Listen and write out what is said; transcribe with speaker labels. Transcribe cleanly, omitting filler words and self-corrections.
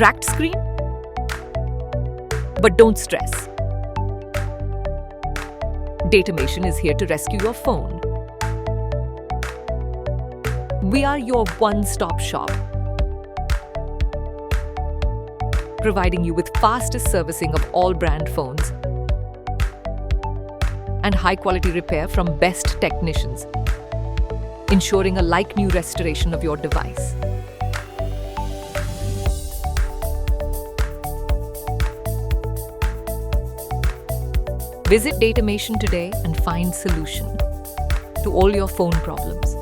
Speaker 1: cracked screen? But don't stress. Datamation is here to rescue your phone. We are your one-stop shop, providing you with fastest servicing of all brand phones and high-quality repair from best technicians, ensuring a like-new restoration of your device. Visit Datamation today and find solution to all your phone problems.